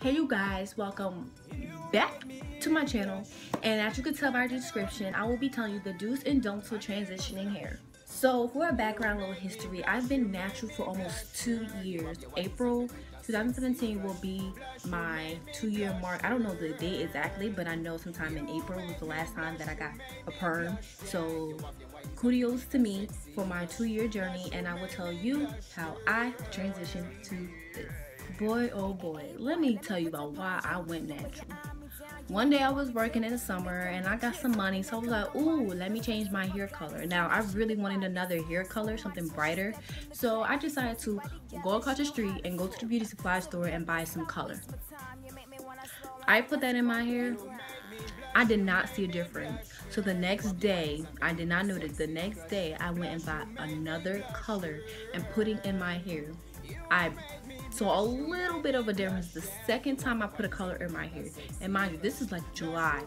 Hey you guys, welcome back to my channel, and as you can tell by the description, I will be telling you the do's and don'ts for transitioning hair. So for a background little history, I've been natural for almost 2 years. April 2017 will be my 2-year mark. I don't know the date exactly, but I know sometime in April was the last time that I got a perm. So kudos to me for my 2-year journey, and I will tell you how I transitioned to this. Boy, oh boy, let me tell you about why I went natural. One day I was working in the summer and I got some money, so I was like, ooh, let me change my hair color. Now, I really wanted another hair color, something brighter, so I decided to go across the street and go to the beauty supply store and buy some color. I put that in my hair. I did not see a difference. So the next day, I did not notice. The next day, I went and bought another color and putting in my hair. I saw a little bit of a difference the second time I put a color in my hair. And mind you, this is like July.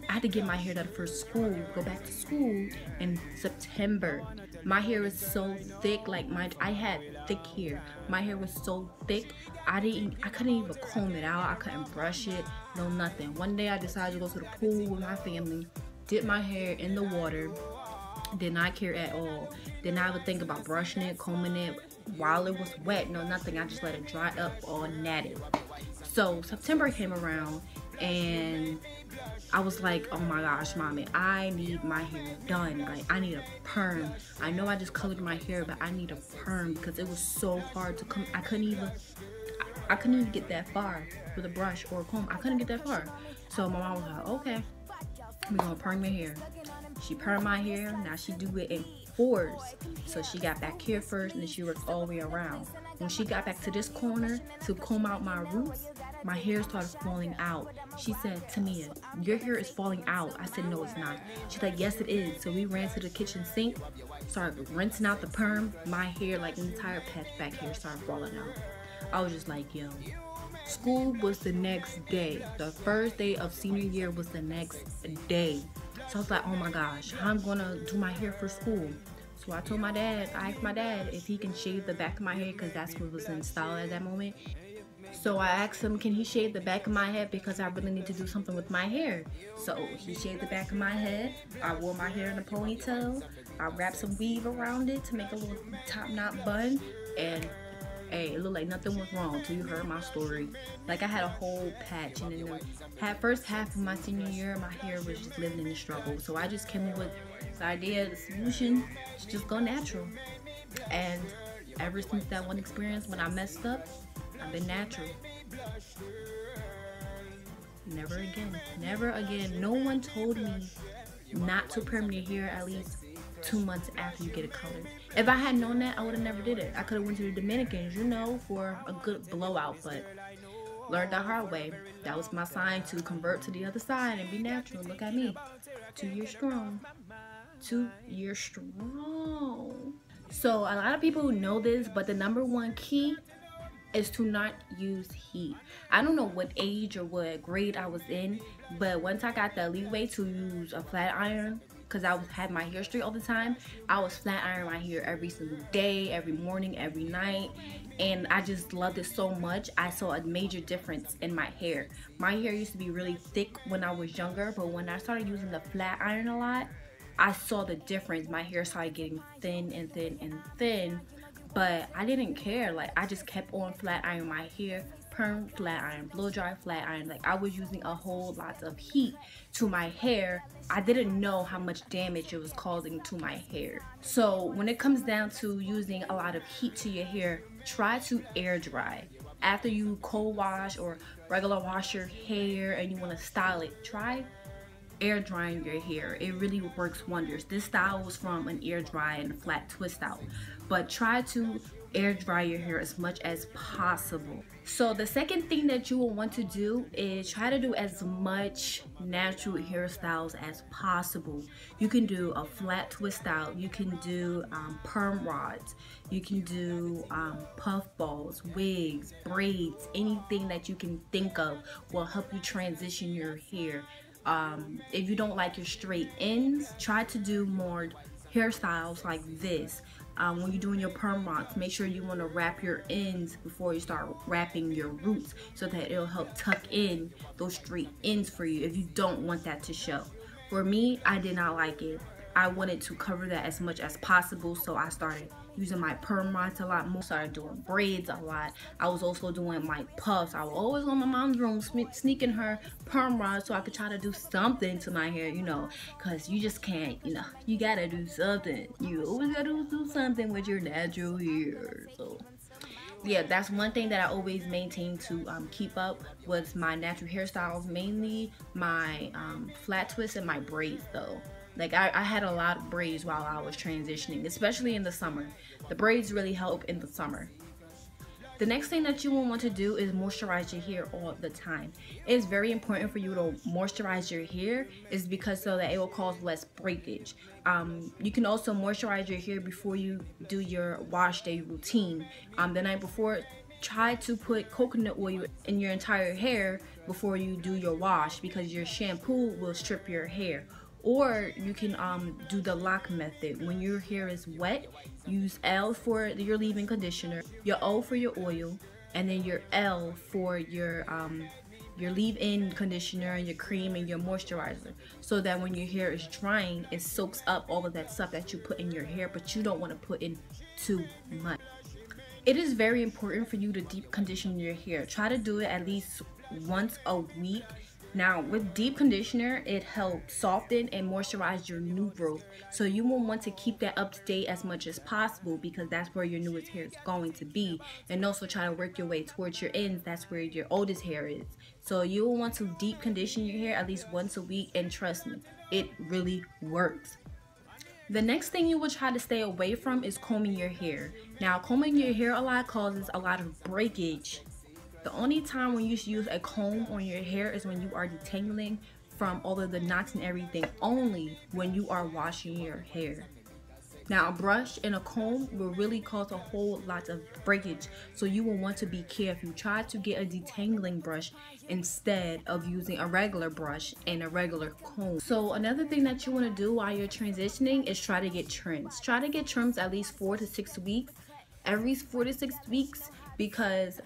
I had to get my hair done for school, go back to school in September. My hair is so thick, like I had thick hair. My hair was so thick, I couldn't even comb it out. I couldn't brush it, no nothing. One day I decided to go to the pool with my family, dip my hair in the water, did not care at all. Did not even think about brushing it, combing it while it was wet, no nothing. I just let it dry up all natty. So September came around and I was like, oh my gosh, mommy, I need my hair done. Like, I need a perm. I know I just colored my hair, but I need a perm because it was so hard to come. I couldn't even get that far with a brush or a comb. I couldn't get that far. So my mom was like, okay, we're gonna perm your hair. She permed my hair. Now she do it in fours. So she got back here first and then she worked all the way around. When she got back to this corner to comb out my roots, my hair started falling out. She said, Tamia, your hair is falling out. I said, no, it's not. She's like, yes, it is. So we ran to the kitchen sink, started rinsing out the perm. My hair, like the entire patch back here, started falling out. I was just like, yo. School was the next day. The first day of senior year was the next day. So I was like, oh my gosh, how I'm gonna do my hair for school? So I told my dad, I asked my dad if he can shave the back of my hair because that's what was in style at that moment. So I asked him, can he shave the back of my head because I really need to do something with my hair. So he shaved the back of my head. I wore my hair in a ponytail. I wrapped some weave around it to make a little top knot bun, and hey, it looked like nothing was wrong until you heard my story. Like, I had a whole patch, and in the first half of my senior year, my hair was just living in the struggle. So I just came up with the idea, the solution, to just go natural. And ever since that one experience when I messed up, I've been natural. Never again. Never again. No one told me not to perm your hair at least 2 months after you get a color. If I had known that, I would have never did it. I could have went to the Dominicans, you know, for a good blowout, but learned the hard way. That was my sign to convert to the other side and be natural. Look at me. 2 years strong. 2 years strong. So a lot of people know this, but the #1 key is to not use heat. I don't know what age or what grade I was in, but once I got the leeway to use a flat iron, because I had my hair straight all the time, I was flat ironing my hair every single day, every morning, every night, and I just loved it so much. I saw a major difference in my hair. My hair used to be really thick when I was younger, but when I started using the flat iron a lot, I saw the difference. My hair started getting thin and thin and thin, but I didn't care. Like, I just kept on flat ironing my hair, perm, flat iron, blow dry, flat iron. Like, I was using a whole lot of heat to my hair. I didn't know how much damage it was causing to my hair. So when it comes down to using a lot of heat to your hair, try to air dry. After you cold wash or regular wash your hair and you want to style it, try air drying your hair. It really works wonders. This style was from an air dry and a flat twist out, but try to air dry your hair as much as possible. So the second thing that you will want to do is try to do as much natural hairstyles as possible. You can do a flat twist out, you can do perm rods, you can do puff balls, wigs, braids, anything that you can think of will help you transition your hair. If you don't like your straight ends, try to do more hairstyles like this. when you're doing your perm rocks, make sure you want to wrap your ends before you start wrapping your roots, so that it'll help tuck in those straight ends for you if you don't want that to show. For me, I did not like it. I wanted to cover that as much as possible, so I started using my perm rods a lot more. Started doing braids a lot. I was also doing my puffs. I was always on my mom's room sneaking her perm rods so I could try to do something to my hair, you know, because you just can't, you know, you gotta do something. You always gotta do something with your natural hair. So yeah, that's one thing that I always maintain to keep up was my natural hairstyles, mainly my flat twists and my braids though. Like I had a lot of braids while I was transitioning, especially in the summer. The braids really help in the summer. The next thing that you will want to do is moisturize your hair all the time. It is very important for you to moisturize your hair, is because so that it will cause less breakage. You can also moisturize your hair before you do your wash day routine. The night before, try to put coconut oil in your entire hair before you do your wash, because your shampoo will strip your hair. Or you can do the Loc method. When your hair is wet, use L for your leave-in conditioner, your O for your oil, and then your L for your leave-in conditioner and your cream and your moisturizer, so that when your hair is drying, it soaks up all of that stuff that you put in your hair, but you don't want to put in too much. It is very important for you to deep condition your hair. Try to do it at least once a week. Now with deep conditioner, it helps soften and moisturize your new growth, so you will want to keep that up to date as much as possible, because that's where your newest hair is going to be. And also try to work your way towards your ends, that's where your oldest hair is. So you will want to deep condition your hair at least once a week, and trust me, it really works. The next thing you will try to stay away from is combing your hair. Now combing your hair a lot causes a lot of breakage. The only time when you should use a comb on your hair is when you are detangling from all of the knots and everything, only when you are washing your hair. Now a brush and a comb will really cause a whole lot of breakage, so you will want to be careful. Try to get a detangling brush instead of using a regular brush and a regular comb. So another thing that you want to do while you're transitioning is try to get trims. Try to get trims at least 4 to 6 weeks. Every 4 to 6 weeks, because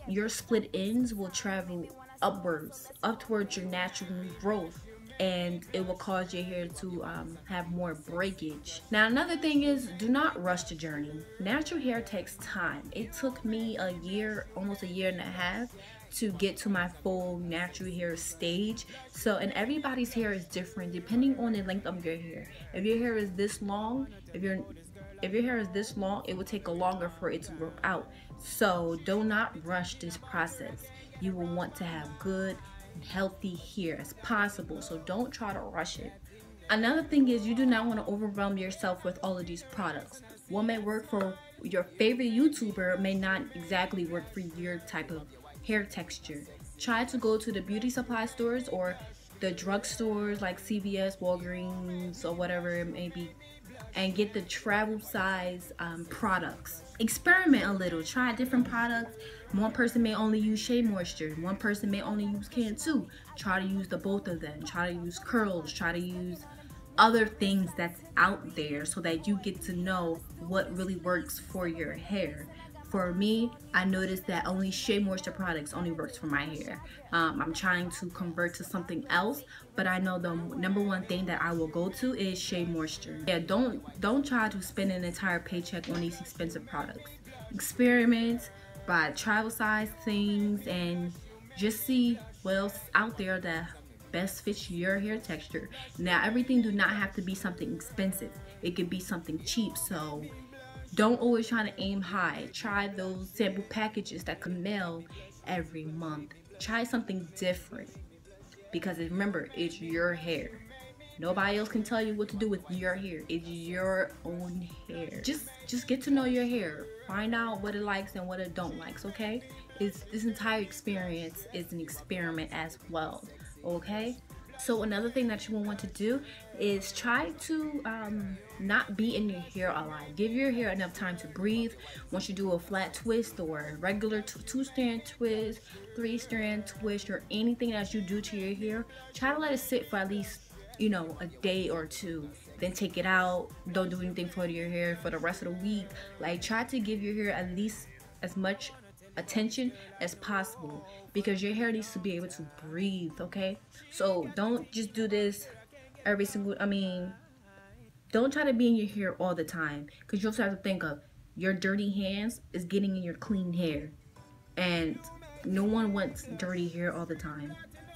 your split ends will travel upwards, up towards your natural growth, and it will cause your hair to have more breakage. Now another thing is, do not rush the journey. Natural hair takes time. It took me a year, almost a year and a half, to get to my full natural hair stage. So, and everybody's hair is different depending on the length of your hair. If your hair is this long, if your hair is this long, it will take longer for it to grow out. So do not rush this process. You will want to have good and healthy hair as possible, so don't try to rush it. Another thing is, you do not want to overwhelm yourself with all of these products. What may work for your favorite YouTuber may not exactly work for your type of hair texture. Try to go to the beauty supply stores or the drugstores like CVS, Walgreens, or whatever it may be, and get the travel size products. Experiment a little, try different products. One person may only use Shea Moisture, one person may only use Can2. Try to use the both of them. Try to use curls, try to use other things that's out there, so that you get to know what really works for your hair. For me, I noticed that only Shea Moisture products only works for my hair. I'm trying to convert to something else, but I know the #1 thing that I will go to is Shea Moisture. Yeah, don't try to spend an entire paycheck on these expensive products. Experiment, buy travel size things, and just see what else is out there that best fits your hair texture. Now, everything do not have to be something expensive. It could be something cheap, so don't always try to aim high. Try those sample packages that come mail every month. Try something different, because remember, it's your hair. Nobody else can tell you what to do with your hair. It's your own hair. Just get to know your hair. Find out what it likes and what it don't likes, okay? This entire experience is an experiment as well, okay? So another thing that you will want to do is try to not be in your hair a lot. Give your hair enough time to breathe. Once you do a flat twist or a regular two-strand twist, 3-strand twist, or anything that you do to your hair, try to let it sit for at least, you know, a day or two. then take it out, don't do anything for your hair for the rest of the week. Like, try to give your hair at least as much attention as possible, because your hair needs to be able to breathe, okay? So don't just do this every single, don't try to be in your hair all the time, because you also have to think of your dirty hands is getting in your clean hair, and no one wants dirty hair all the time.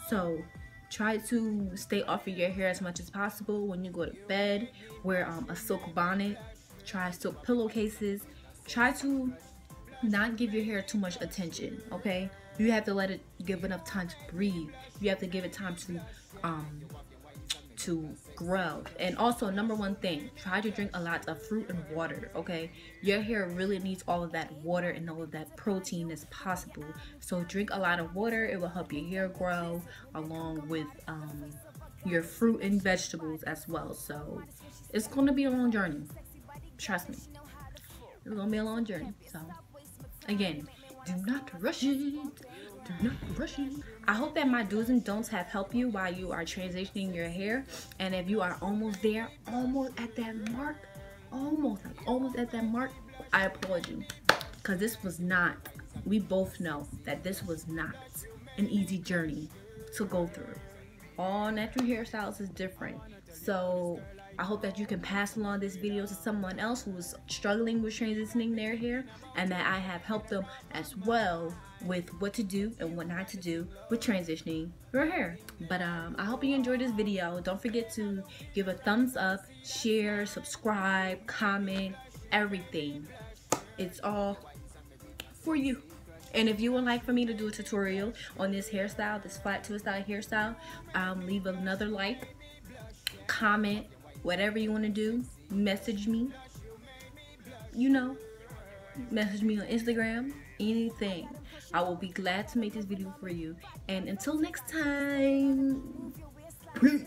So try to stay off of your hair as much as possible. When you go to bed, wear a silk bonnet, try silk pillowcases. Try to not give your hair too much attention, okay? You have to let it give enough time to breathe. You have to give it time to grow. And also, number one thing, try to drink a lot of fruit and water, okay? Your hair really needs all of that water and all of that protein as possible. So drink a lot of water. It will help your hair grow, along with your fruit and vegetables as well. So it's gonna be a long journey, trust me. It's gonna be a long journey. So again, do not rush it. Do not rush it. I hope that my do's and don'ts have helped you while you are transitioning your hair. And if you are almost there, almost at that mark, almost at that mark, I applaud you. Because this was not, we both know that this was not an easy journey to go through. All natural hairstyles is different. So I hope that you can pass along this video to someone else who is struggling with transitioning their hair, and that I have helped them as well with what to do and what not to do with transitioning your hair. But I hope you enjoyed this video. Don't forget to give a thumbs up, share, subscribe, comment, everything. It's all for you. And if you would like for me to do a tutorial on this hairstyle, this flat twist out hairstyle, leave another like, comment, whatever you want to do. Message me, message me on Instagram, anything. I will be glad to make this video for you. And until next time, peace.